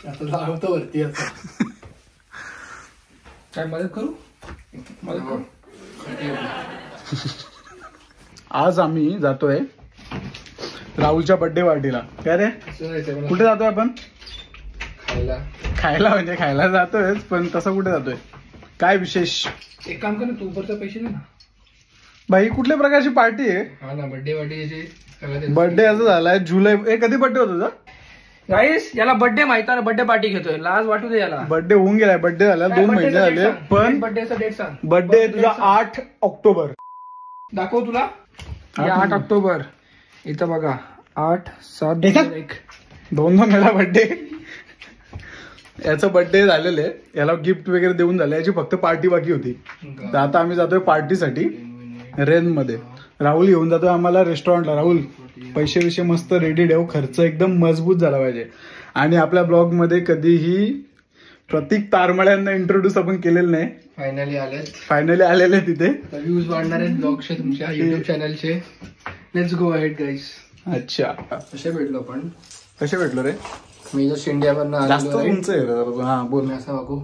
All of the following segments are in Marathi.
आता जाणवतो वरती असं. काय मदत करू? आज आम्ही जातोय राहुलच्या बर्थडे पार्टीला. काय रे कुठे जातोय आपण? खायला म्हणजे खायला जातोय, पण तसं कुठे जातोय? काय विशेष? एक काम कर ना, तू परत पैसे दे ना. भाई कुठल्या प्रकारची पार्टी आहे? हा ना, बर्थडे बर्थडे असं झालाय जुलै. कधी बर्थडे होतो तुझा? गाईस याला बर्थडे माहिती ना, बर्थडे पार्टी घेतोय. लाज वाटू दे याला. बर्थडे होऊन गेलाय, बर्थडे झाला 2 महिने झाले. पण बर्थडेचा डेट सांग. बर्थडे तुझा 8 ऑक्टोबर. दाखव तुला. 8 ऑक्टोबर इथं बघा. 8/7/1 2 वेळा बर्थडे. याचं बर्थडे झालेलं आहे, याला गिफ्ट वगैरे देऊन झालं, याची फक्त पार्टी बाकी होती. तर आता आम्ही जातोय पार्टीसाठी रेन मध्ये. राहुल येऊन जातोय आम्हाला रेस्टॉरंटला. राहुल पैसे विषय मस्त रेडी ठेव, खर्च एकदम मजबूत झाला पाहिजे. आणि आपल्या ब्लॉग मध्ये कधीही प्रतीक तारमळ्यांना इंट्रोड्यूस आपण केलेलं नाही. फायनली आलेले तिथे. व्ह्यूज वाढणार आहेत ब्लॉगचे तुमच्या युट्यूब चॅनलचे. लेट्स गो अहेड गाईस. अच्छा कसे भेटलो आपण? कसे भेटलो रे? मी जस्ट इंडियावरनं आलेलो. हा बोल. मी असं बघू.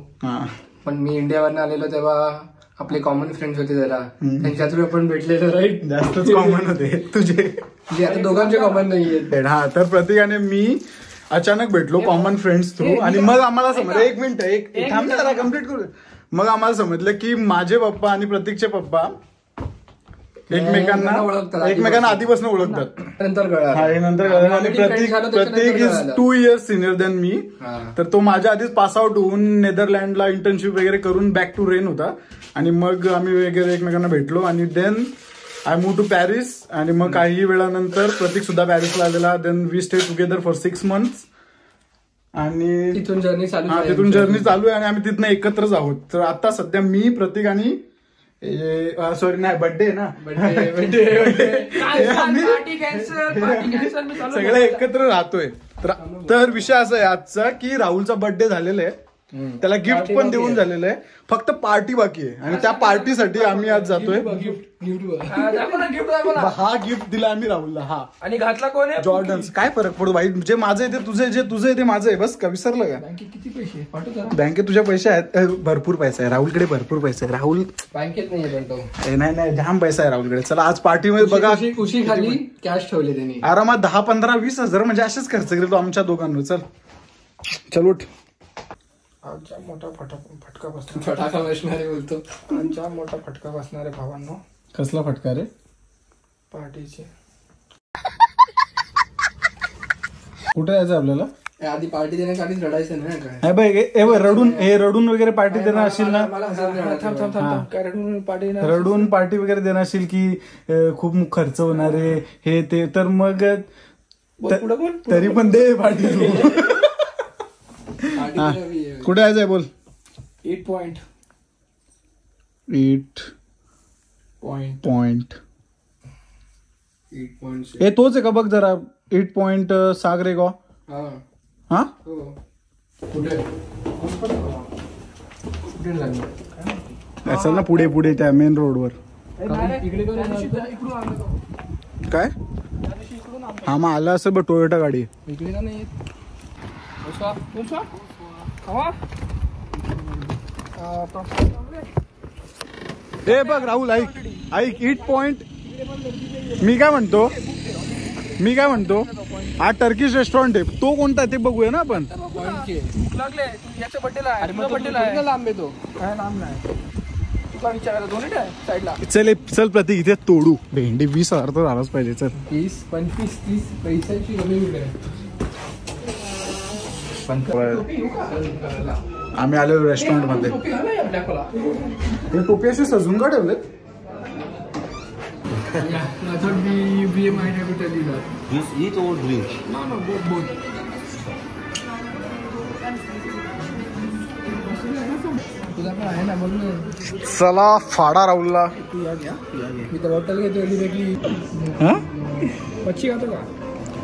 पण मी इंडियावरनं आलेलो तेव्हा आपले कॉमन फ्रेंड्स होते जरा, त्यांच्या थ्रू आपण भेटलेलो. राईट, जास्तच कॉमन होते तुझे. आता दोघांचे कॉमन नाहीये. हा, तर प्रतीक आणि मी अचानक भेटलो कॉमन फ्रेंड्स थ्रू. आणि मग आम्हाला समजलं, एक मिनिट थांब ना जरा, कम्प्लीट करू. मग आम्हाला समजलं की माझे पप्पा आणि प्रतीकचे पप्पा एकमेकांना आधीपासून ओळखतात. नंतर कळलं. आणि प्रतीक इज 2 years सिनियर दॅन मी. तर तो माझ्या आधीच पास आउट होऊन नेदरलँडला इंटर्नशिप वगैरे करून बॅक टू रेन होता. आणि मग आम्ही वगैरे एकमेकांना भेटलो. आणि then I move to Paris. आणि मग काही वेळानंतर प्रतीक सुद्धा पॅरिसला आलेला. Then we stay together for 6 months. आणि तिथून जर्नी चालू आहे आणि आम्ही तिथनं एकत्रच आहोत. तर आता सध्या मी, प्रतीक आणि सॉरी नाही, बर्थडे ना, सगळे एकत्र राहतोय. तर विषय असा आहे आजचा की राहुलचा बर्थडे झालेला आहे, त्याला गिफ्ट पण देऊन झालेलं आहे, फक्त पार्टी बाकी आहे. आणि त्या पार्टीसाठी आम्ही आज जातोय. हा गिफ्ट दिला आम्ही राहुलला. हा, आणि घातला कोण आहे? जॉर्डन्स. काय फरक पडतो भाई, जे माझं आहे ते तुझं, जे तुझं आहे ते माझं आहे. बस का विसरलं का? बँकेत किती पैसे? बँकेत तुझ्या पैसे आहेत, भरपूर पैसा आहे राहुलकडे, भरपूर पैसा आहे. राहुल बँकेत नाही, जाम पैसा आहे राहुलकडे. चला आज पार्टीमध्ये बघा, उशी खाली कॅश ठेवले त्यांनी आरामात 10, 15, 20 हजार म्हणजे असेच खर्च केले आमच्या दोघांवर. चल उठ. मोठा फटका बसणारे बोलतो. मोठा फटका बसणारे भावांनो. कसला फटका रे? पार्टीचे. कुठे जायचं आपल्याला? आधी पार्टी देण्याच्या आधीच रडायचं नाही काय? रडून वगैरे पार्टी देणार असेल ना? रडून पार्टी वगैरे देणार असेल की खूप खर्च होणार आहे हे ते, तर मग तरी पण दे पार्टी. कुठे जायचंय बोल? 8 point. ए तोच आहे का बघ जरा. 8 point सागरे गो. हा चल ना पुढे त्या मेन रोडवर. काय? हा मग आला असं बघ, टोयोटा गाडी. इकडे का नाही? ए बघ राहुल, ऐक 8 point. मी काय म्हणतो हा टर्किश रेस्टॉरंट आहे, तो कोणता ते बघूया ना आपण. चल प्रतीक इथे तोडू भेंडी. 20,000 तर झालाच पाहिजे. चल 20, 25, 30 पैशाची आम्ही आलेलो रेस्टॉरंट मध्ये. हे टोपी असे सजून का ठेवले? चला फाडा राहुलला. मी तर हॉटेल घेतो. मच्छी खातो का?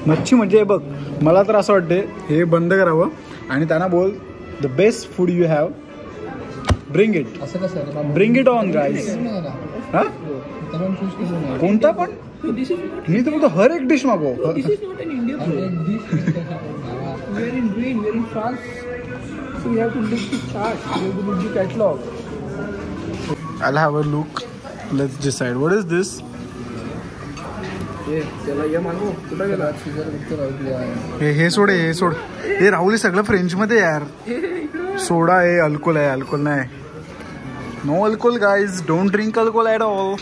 मच्छी म्हणजे बघ, मला तर असं वाटते हे बंद करावं आणि त्यांना बोल the best food you have, bring it. असं कसं? Bring it on guys. कोणता पण मी तर बोलतो हर एक डिश मागव. I'll have a look. Let's decide. What is this? हे सोड हे सोड. हे राहुल सगळं फ्रेंच मध्ये यार. सोडा आहे अल्कोहोल आहे अल्कोहोल नाही. No alcohol guys. Don't drink alcohol at all.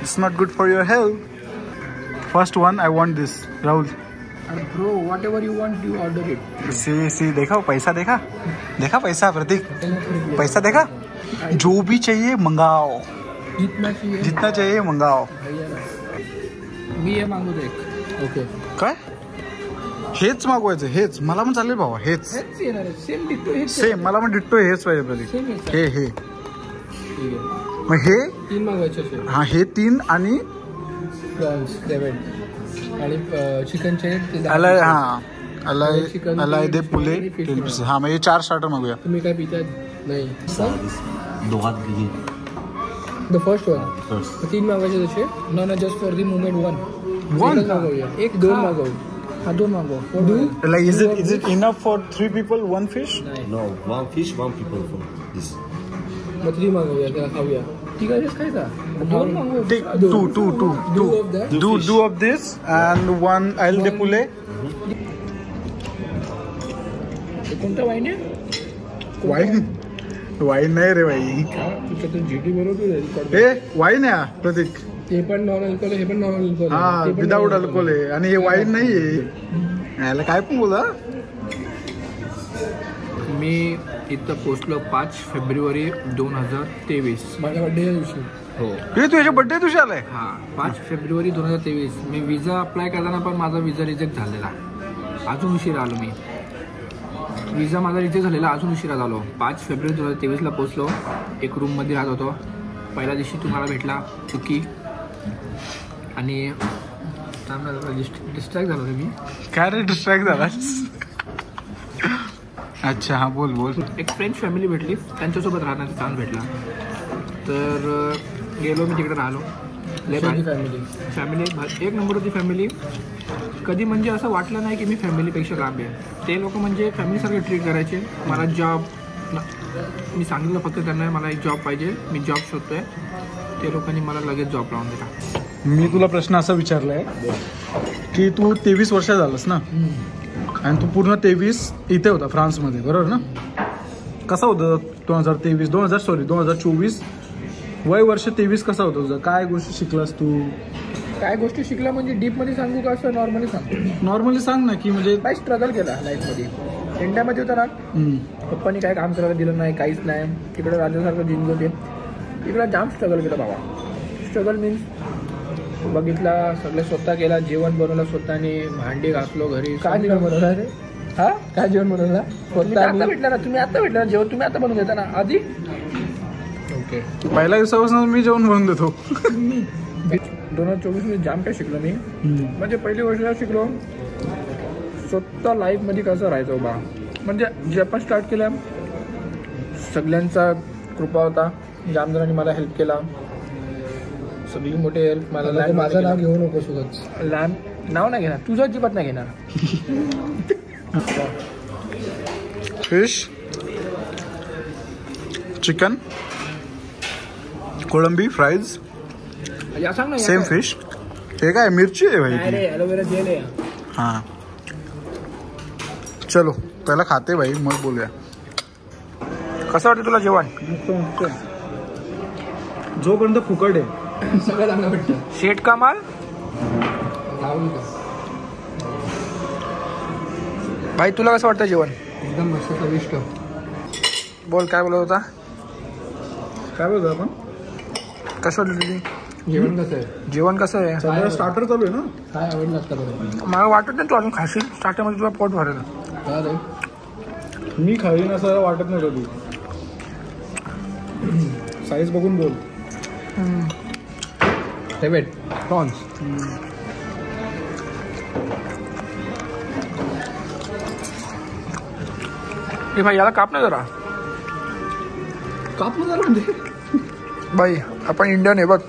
It's not good for your health. First one I want this. Rahul Bro, whatever you want, you order it. See देखा पैसा देखा देखा पैसा प्रतीक पैसा देखा. जो भी चाहिए मंगाओ. जितना चाहिए मंगाओ. मी हे मागू दे. ओके काय हेच मागवायचं हेच मला पण चालेल भावा हेच सेम मला पण डिट्टो हेच पाहिजे प्रतीक. हे मग हे 3 मागवायचे. हा हे 3 आणि प्रॉन्स 7 आणि चिकनचे अलाय हा अलाय दे पुले 10 pieces. हा मग हे 4 स्टार्टर मागूया. तुम्ही काय पितात नाही. द फर्स्ट वन 3 मागवायचे तसे. No just for the moment one मागवूया. 1-2 मागवू. हा 2 मागव. Like is it enough for 3 people 1 fish? No, 1 fish 1 people for this. मग 3 मागवूया त्याला खाऊया. ठीक आहे खायचा. 2 मागवू. Take 2 of this and 1 I'll de pule. कोणता वाईन आहे. वाईन नाही रे भाई. जीटी बरोबर हे वाईन आहे प्रतीक. ते पण नॉन अल्कोहोल हे पण नॉन अल्कोहोल. हा विदाउट अल्कोहोल आहे आणि हे वाईन नाही आहे. याला काय पण बोला. मी इथं पोचलो 5 फेब्रुवारी 2023 माझ्या बड्डेच्या दिवशी. हो हे तुझ्या बड्डे दिवशी आलाय. हा 5 फेब्रुवारी 2023. मी विजा अप्लाय करताना पण माझा विजा रिजेक्ट झालेला. अजून उशिरा आलो मी. विजा माझा रिजेक्ट झालेला अजून उशिरा झालो. 5 फेब्रुवारी 2023ला पोचलो. एक रूममध्ये राहत होतो. पहिल्या दिवशी तुम्हाला भेटला चुकी आणि डिस्ट्रॅक्ट झालो मी. काय रे डिस्ट्रॅक्ट झाला. अच्छा हा बोल बोल. एक फ्रेंच फॅमिली भेटली. त्यांच्यासोबत राहण्याचा चान्स भेटला तर गेलो मी तिकडे राहिलो. फॅमिली एक नंबर होती फॅमिली. कधी म्हणजे असं वाटलं नाही की मी फॅमिलीपेक्षा लांब आहे. ते लोक म्हणजे फॅमिलीसारखे ट्रीट करायचे. मला जॉब मी सांगितलं फक्त त्यांना मला एक जॉब पाहिजे. मी जॉब शोधतोय. ते लोकांनी मला लगेच जॉब लावून दिला. मी तुला प्रश्न असा विचारलाय की तू 23 वर्ष झालंस ना आणि तू पूर्ण 23 इथे होता फ्रान्समध्ये बरोबर ना. कसा होतं 2024 वय वर्ष 23 कसा होतं तुझं. काय गोष्टी शिकलास तू. काय गोष्टी शिकला म्हणजे डीपमध्ये सांगू का असं नॉर्मली सांगू. नॉर्मली सांग ना की म्हणजे काय स्ट्रगल केला लाईफमध्ये. इंडियामध्ये होता ना पप्पानी काय काम करायला दिलं नाही काहीच नाही. तिकडे राजासारखं जिंकलो ते. तिकडे जाम स्ट्रगल केलं बाबा. स्ट्रगल मीन्स बघितला सगळं स्वतः केला. जेवण बनवलं स्वतःने. भांडी घासलो घरी. काय जेवण बनवलं रे. हा काय जेवण बनवलं. आता भेटला ना तुम्ही. आता भेटला ना जेवण तुम्ही आता बनवून देता ना आधी. ओके पहिल्या दिवसापासून मी जेवण बनवून देतो. 2024 मध्ये जाम काय शिकलो मी. म्हणजे पहिली गोष्ट शिकलो स्वतः लाईफमध्ये कसं राहायचं बा. म्हणजे जे आपण स्टार्ट केलं सगळ्यांचा कृपा होता. जाम जणांनी मला हेल्प केला. सगळी मोठी हेल्प मला. माझं नाव घेऊ नको सुगत. नाव नाही घेणार. तुझं अजिबात नाही घेणार. फिश चिकन कोळंबी फ्राईज सांग ना. Same fish. हे काय मिरची आहे भाई. ॲलोवेरा जेल आहे. हां चलो पहिला खाते भाई मग बोलूया. कसं वाटतं तुला जेवण. जोपर्यंत फुकट आहे सगळं चांगलं भेटतं. शेट का माल. भाई तुला कसं वाटतं जेवण. एकदम मस्त चविष्ट. बोल काय बोलत होता. काय बोलतो आपण. कसं वाटलं तुझी जेवण. कसं आहे जेवण. कसं आहे सगळं स्टार्टर चालू आहे ना. काय आवडलं असतं बरोबर. मला वाटत नाही तू अजून खाशील. स्टार्टरमध्ये तुला पोट भरेल. मी खाईन असं वाटत नव्हतं. तू साईज बघून बोल. Favourite prawns. ए भाई याला काप ना जरा. काप ना जरा म्हणजे भाई आपण इंडियन आहे बघ.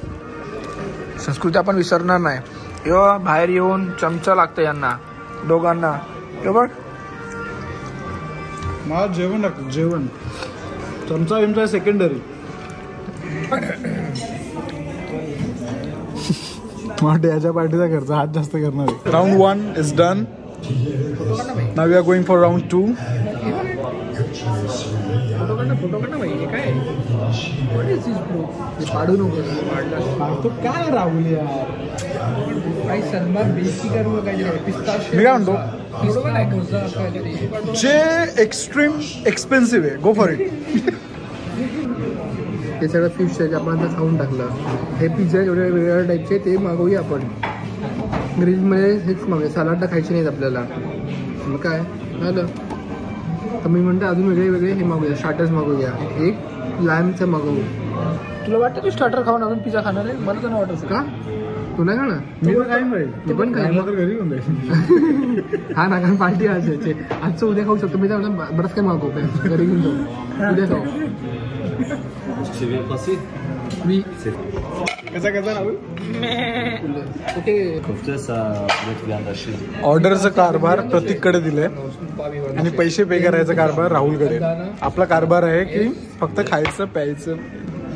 संस्कृती आपण विसरणार नाही. यो बाहेर येऊन चमचा लागतं यांना दोघांना. यो बघ मला जेवण लागतं, जेवण. चमचा बिमचा सेकंडरी. मला याच्या पार्टीचा खर्च हात जास्त करणार आहे. Round 1 is done. Now we are going for round 2. Photo काढ ना भाई. हे काय पाडू नको. काय राहुल यार, काही सन्मान बेइज्जती करू नका. मी काय म्हणतो, जे एक्स्ट्रीम एक्सपेन्सिव्ह आहे, गो फॉर इट. हे सगळं फिश आहे, आपण आता खाऊन टाकलं. हे पिझ्झा एवढ्या वेगवेगळ्या टाईपचे ते मागवूया आपण. ग्रिलमध्ये हेच मागूया, सलाड तर खायचे नाहीत आपल्याला. मग काय झालं तर मी म्हणतो अजून वेगळे वेगळे हे मागूया, स्टार्टर्स मागवूया. एक लॅम्पचं मागवू. तुला वाटतं तू स्टार्टर खाऊन अजून पिझ्झा खाणार आहे? मला तर नाही वाटत. का तू नाही खाणार? मी तर काय ते पण काय तर घरी येऊन जाईल. हा ना, कारण पार्टी असायचे. आजचं उद्या खाऊ शकतो. मी तर बरंच काय मागवू, काय घरी घेऊन जाऊ, उद्या खाऊ. कसा राहुल. ओके. ऑर्डरचा कारभार प्रतीककडे दिलाय आणि पैसे पे करायचा कारभार राहुलकडे. आपला कारभार आहे की फक्त खायचं प्यायचं.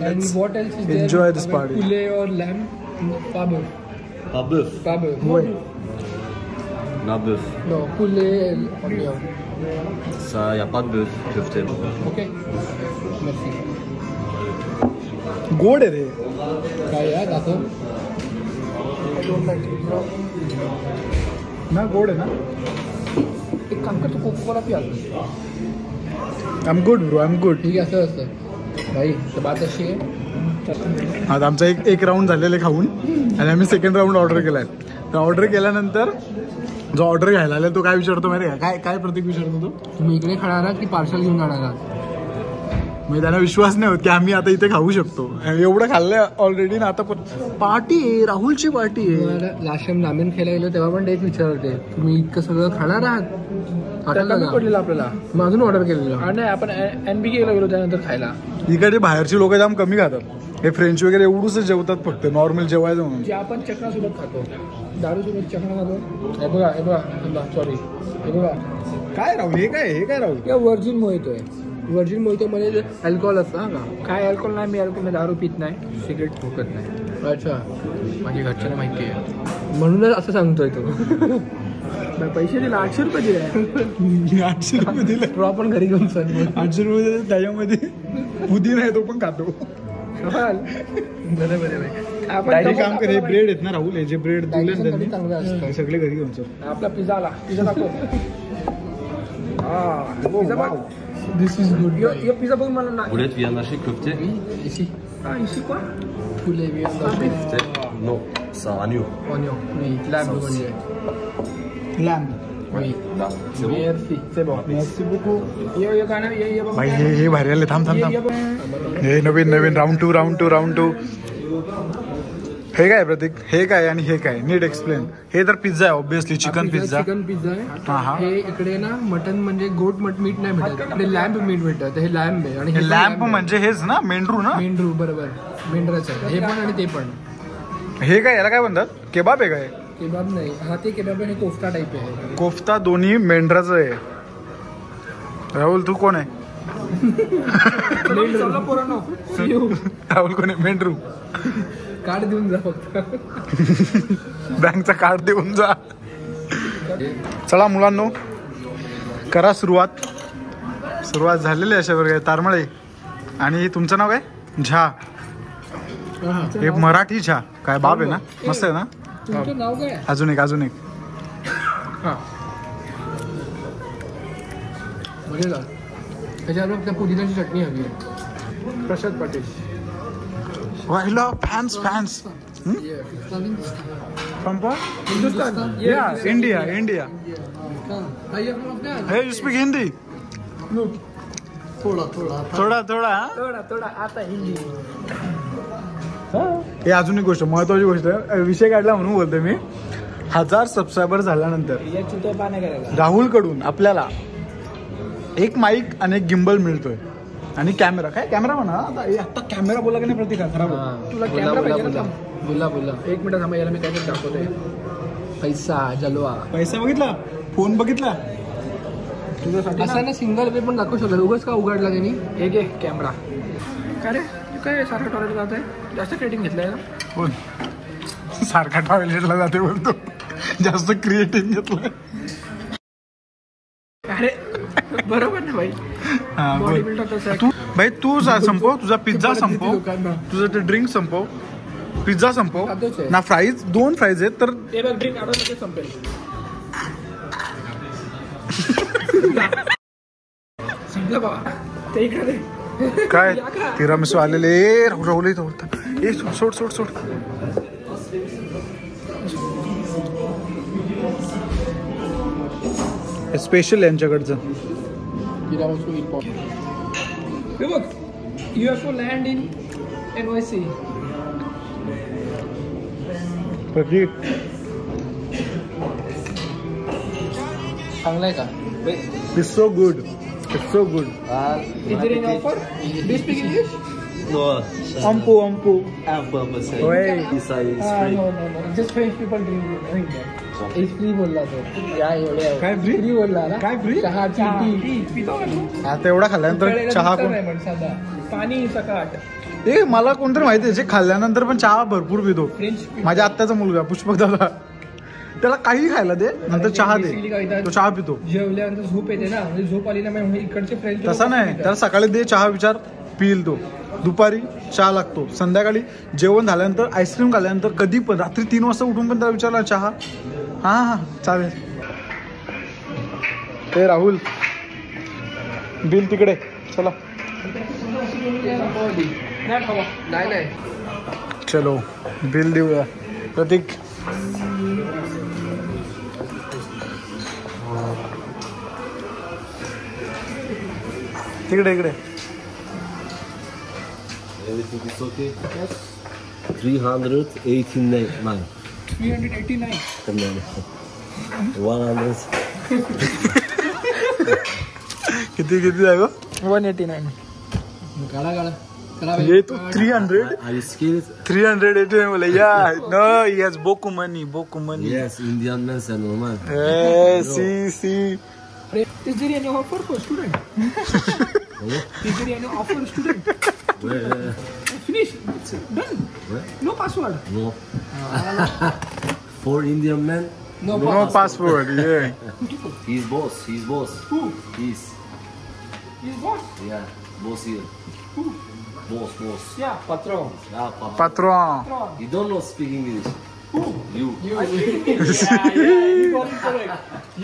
एन्जॉय दिस पार्टी. पुले और लॅम्प पाबफ. Pas bœuf. होय. Non, bœuf. नो पुले. Ça, y a pas de bœuf. Köfte. Okay. merci. गोड आहे रे. काय यार दाखव ना, गोड आहे ना. एक काम कर, तू कोको कोला पी. I am good bro, I am good. ठीक आहे. असं असतं भाई. तर बात अशी आहे, आता आमचा एक राऊंड झालेला आहे खाऊन आणि आम्ही सेकंड राऊंड ऑर्डर केलाय. तर ऑर्डर केल्यानंतर जो ऑर्डर घ्यायला आला तो काय विचारतो माहिती आहे? काय काय प्रतीक विचारतो तो? तुम्ही इकडे खाणार आहात की पार्सल घेऊन जाणार आहात? म्हणजे त्यांना विश्वास नाही होत की आम्ही आता इथे खाऊ शकतो. एवढं खाल्लंय ऑलरेडी ना. आता पार्टी आहे, राहुलची पार्टी आहे. लास्ट टाइम रामेन खायला गेलो तेव्हा पण तेच विचारते, तुम्ही इतकं सगळं खाणार आहात? कमी पडलेलं आपल्याला, मग अजून ऑर्डर केलेलं. नाही, आपण NBKला गेलो त्यानंतर खायला. इकडे बाहेरची लोक जाम कमी खातात. हे फ्रेंच वगैरे एवढूच जेवतात फक्त, नॉर्मल जेवायचं म्हणून. जे आपण चकनासोबत खातो, दारूसोबत चकना खातो. हे बघा सॉरी, हे बघा काय राहुल, हे काय राहुल? या व्हर्जिन मोहितो आहे. व्हर्जिन मोहितो मध्ये अल्कोहोल असतं का? काय अल्कोहोल नाही, मी अल्कोहोल दारू पित नाही, सिगरेट ठोकत नाही. अच्छा, माझ्या घरच्यांना माहिती आहे म्हणूनच असं सांगतोय तो. पैसे दिले 800 रुपये दिले. 800 रुपये दिले. तो आपण घरी घेऊन सर 800 रुपये दिले. त्याच्यामध्ये पुदिना आहे तो पण खातो. आपण काम कर, हे ब्रेड आहेत ना राहुल, हे जे ब्रेड दिले त्यांनी चांगलं असतं. सगळे घरी घेऊन चल. आपला पिझ्झा आला, पिझ्झा दाखव. दिस इज गुड. ये पिझ्झा बघ मला ना. Boulettes, viande hachée, köfte. Ici. Ah, ici quoi? Poulet viande hachée. Köfte. Non, ça agneau. Oignon. Oui, lamb म्हणजे. Lamb. Oui. Merci. C'est bon. Merci beaucoup. ये खाना ये भाई हे भारी आले. थांब. हे नवीन राऊंड टू. हे काय प्रतीक, हे काय आणि हे काय, नीट एक्सप्लेन. हे तर पिझ्झा आहे ऑब्विसली, चिकन पिझ्झा आहे. हे इकडे ना मटन म्हणजे गोट मीट नाही भेटत, इकडे लॅम्ब मीट भेटत. हे लॅम्ब आहे आणि हे लॅम्ब म्हणजे हेच ना, मेंढरू ना. मेंढरू, बरोबर, मेंढराचं आहे हे पण आणि ते पण. हे काय, याला काय म्हणतात? केबाब आहे काय? केबाब नाही, हा ते केबाब आहे, कोफ्ता टाईप आहे. कोफ्ता दोन्ही मेंढराचं आहे. राहुल तू कोण आहे? राहुल कोण आहे? मेंढरू. कार्ड देऊन जा फक्त. बँकचा कार्ड देऊन जा. चला मुलांनो, करा सुरुवात झालेली अशा प्रकारे. तारमळे आणि तुमचं नाव काय? झा. हे मराठी झा काय बाब आहे ना, मस्त आहे ना. तुमचं नाव काय? अजून एक त्याच्यावर त्या पुदिन्याची चटणी हवी आहे. प्रसाद पाटील. फॅन्स हिंदुस्तान. इंडिया. हे यू स्पीक हिंदी? थोडा. आता हिंदी. हे अजून एक गोष्ट, महत्वाची गोष्ट, विषय काढला म्हणून बोलतोय मी. 1000 सबस्क्रायबर झाल्यानंतर राहुल कडून आपल्याला एक माईक आणि एक गिम्बल मिळतोय आणि कॅमेरा. काय कॅमेरा म्हणा आता कॅमेरा बोला की नाही प्रतीक? खराब. तुला कॅमेरा पाहिजे ना? बोला एक मिनिट थांबा, याला मी काहीतरी दाखवतोय. पैसा जलवा. पैसा बघितला, फोन बघितला तुझ्यासाठी असं ना सिंगल पे पण दाखवू शकतो. उगाच का उघडला त्यांनी. एक आहे कॅमेरा. काय रे काय सारखं टॉयलेट जात आहे? जास्त क्रिएटिंग घेतलंय ना? फोन सारखा टॉयलेटला जाते बोलतो, जास्त क्रिएटिंग घेतलं. अरे बरोबर ना भाई. बॉडी बिल्डर तसं तू भाई तू संपव तुझा पिझ्झा, संपव तुझं ते ड्रिंक, संपव पिझ्झा, संपव ना. फ्राईज 2 फ्राईज आहेत तर ते बघ ड्रिंक आडवलं ते संपेल. संपलं बाबा ते इकडे काय तिरामिसू आलेले. राहुल सोड सोड सोड. स्पेशल यांच्याकडचं. हे बघ UFO लँड इन NYC. प्रतीक चांगलाय का? It's so good, it's so good. Is there any offer? Do you speak English? No. अंपू Apple percent. Oy. This is free. No. Just French people drink that. It's free बोलला तो. या एवढ्या काय free? फ्री बोलला ना. काय free? चहा टी पितो का तू? आता एवढा खाल्ल्यानंतर चहा कोण? पाणी सकाट. ए मला कोणतरी माहिती आहे जे खाल्ल्यानंतर पण चहा भरपूर पितो. फ्रेंच माझ्या आत्याचा मुलगा पुष्पक दादा, त्याला काही खायला दे नंतर चहा दे, तो चहा पितो. जेवल्यानंतर झोप येते ना, म्हणजे झोप आली ना म्हणजे इकडचे फ्रेंच. तसा नाही, त्याला सकाळी दे चहा, विचार पिल तो. दुपारी चहा लागतो, संध्याकाळी जेवण झाल्यानंतर, आईस्क्रीम खाल्ल्यानंतर, कधी पण रात्री 3 वाजता उठून पण त्याला विचारला चहा. हा चालेल. ते राहुल बिल तिकडे चला. नाही चलो बिल देऊया. प्रतीक तिकडे इकडे. Everything is okay? Yes. 389. 389. 100. किती आहे गो? 189. काढा ये तो 300. Are you scared? 380 बोले यार. नो यस बोकू money. Yes, Indian men are normal. See. Is there any offer for student? Is there any offer student? Finish. Done. No password. No. For Indian men? No password. Yeah. He's boss. Who? He's. He's boss. Yeah, boss here. Who? Boss. Yeah, patron. Yeah, papa. Patron. You don't know speak English. Who? You. You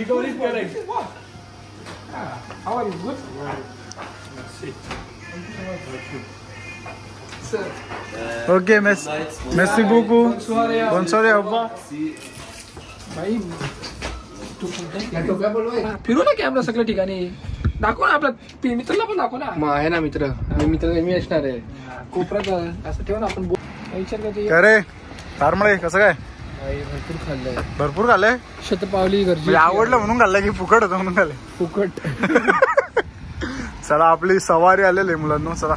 got it correct. What? How are you? Good? Sir. Okay, merci beaucoup. Bonsoir अब्बा. भाई फिरू ना कॅमेरा सगळ्या ठिकाणी. दाखव ना आपला मित्राला पण दाखव ना. मग आहे ना मित्र मी असणार आहे कोपऱ्यात. असं ठेव ना आपण. विचार करते. अरे तारमळे कसं काय? भरपूर खाल्लंय. शतपावली गरजे आवडलं म्हणून खाल्लंय की फुकट होतं म्हणून खाल्लंय? फुकट. चला आपली सवारी आलेली आहे मुलांना. चला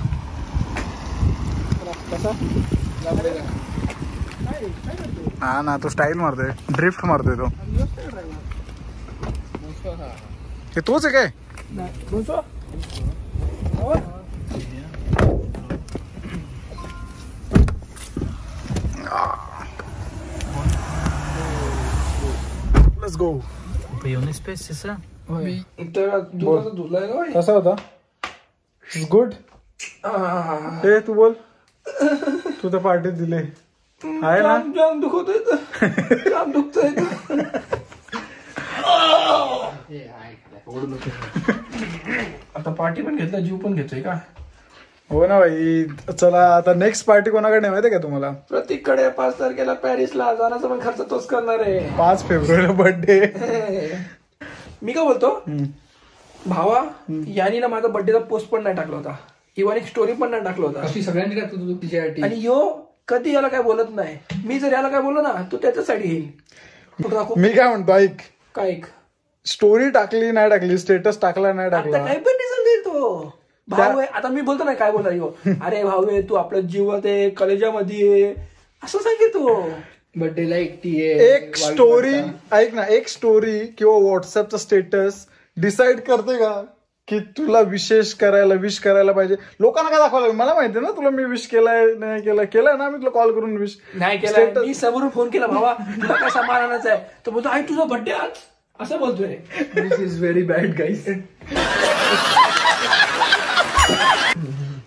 हा ना, तो स्टाईल मारतोय, ड्रिफ्ट मारतोय तो. हे तोच आहे काय? Let's go. कसा होता? गुड. हे तू बोल. तू तर पार्टी दिले आहे ना? जाम दुखतोय. आता पार्टी पण घेतला, जीव पण घेतोय का? हो ना भाई. चला आता नेक्स्ट पार्टी कोणाकडे माहिती का तुम्हाला? प्रतीककडे. 5 तारखेला पॅरिसला जाण्याचा पण खर्च तोच करणार आहे. 5 फेब्रुवारीला बर्थडे. मी काय बोलतो भावा, यांनी ना माझा बर्थडेचा पोस्ट पण नाही टाकला होता, इव्हन एक स्टोरी पण नाही टाकला होता. सगळ्यांनी टाकतो तिच्यासाठी. आणि यो कधी याला काय बोलत नाही. मी जर याला काय बोललो ना, तो त्याच्यासाठी येईल. मी काय म्हणतो ऐक. काय ऐक? स्टोरी टाकली नाही टाकली, स्टेटस टाकला नाही टाकला, काही पण रिझल्ट देईल तो. भाऊ आहे. आता मी बोलतो ना काय बोलला यो, अरे भाऊ आहे तू आपल्या जीवात आहे, कलेजामध्ये आहे, असं सांगे तो बर्थडेला एकटी आहे. एक स्टोरी ऐक ना, एक स्टोरी किंवा व्हॉट्सअपचा स्टेटस डिसाईड करते का की तुला विश करायला पाहिजे? लोकांना काय दाखवायला? मला माहिती ना तुला मी विश केलाय नाही केलाय ना, मी तुला कॉल करून विश नाही केला. मी समोरून फोन केला, भावा तुला काय सामान आणायचं आहे? तर बोलतो आई तुझा बर्थडे आज, असं बोलतोय. दिस इज व्हेरी बॅड गाईज.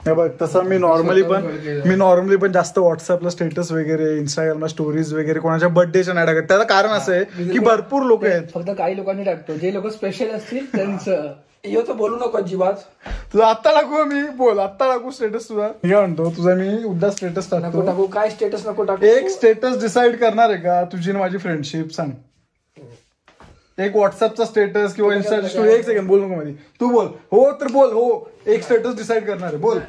बघ तसं मी नॉर्मली पण जास्त व्हॉट्सअपला स्टेटस वगैरे, इंस्टाग्रामला स्टोरीज वगैरे कोणाच्या बर्थडेच्या नाही टाकत. त्याचं कारण असं आहे की भरपूर लोक आहेत, फक्त काही लोकांनी टाकतो. जे लोक स्पेशल असतील त्यांचं. तर बोलू नको अजिबात. तुझा आत्ता टाकू मी, बोल आत्ता टाकू स्टेटस तुझा? मी काय म्हणतो, तुझा मी उद्या स्टेटस टाकू. काय स्टेटस नको टाकू? एक स्टेटस डिसाईड करणार आहे का तुझी आणि माझी फ्रेंडशिप? सांग. एक व्हॉट्सअपचा स्टेटस किंवा इन्स्टा स्टोरी. एक सेकंड बोल नको मध्ये, तू बोल हो तर बोल हो. एक स्टेटस डिसाईड करणार आहे, बोल.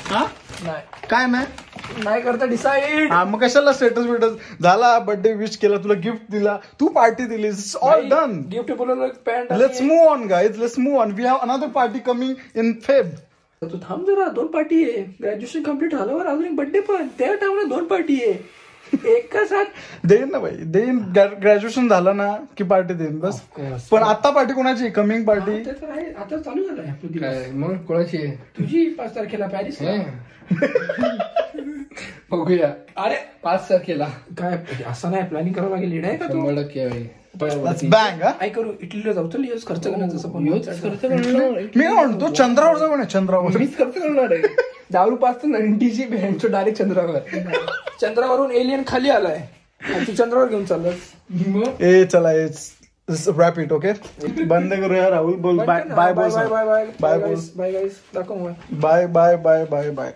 हा नाही काय नाही करता डिसाईड. हा मग कशाला स्टेटस झाला, बर्थडे विश केला, तुला गिफ्ट दिला, तू पार्टी दिलीस, ऑल डन. गिफ्ट बोलवलं pant. Let's move on guys, let's move on. We have another party coming in Feb. तू थांब जरा, 2 पार्टी आहे. ग्रॅज्युएशन कम्प्लीट झाल्यावर अजून एक बर्थडे पण. त्या टाइमला 2 पार्टी आहे. एका साथ देईन ना भाई, देईन. ग्रॅज्युएशन झालं ना की पार्टी देईन बस. पण आता पार्टी कोणाची? कमिंग पार्टी आता चालू झालंय. मग कोणाची? तुझी 5 तारखेला पॅरिस. बघूया. अरे 5 तारखेला काय असं नाही, प्लॅनिंग करावं लागेल. लीड आहे का? 100% बँग. काय करू? इटलीला जाऊ. चल खर्च करण्याचं असं पण खर्च मी म्हणतो चंद्रावर जाऊ ना. चंद्रावर मीच खर्च करणार आहे. दारू पाचतो 90ची भेंटतो डायरेक्ट चंद्रावर. चंद्रावरून एलियन खाली आलाय, तू चंद्रावर घेऊन चाललास. ए चला रॅप इट. ओके बंद करूया. राहुल बोल बाय बाय. बोल bye bye bye bye bye guys. दाखव. Bye bye bye bye bye.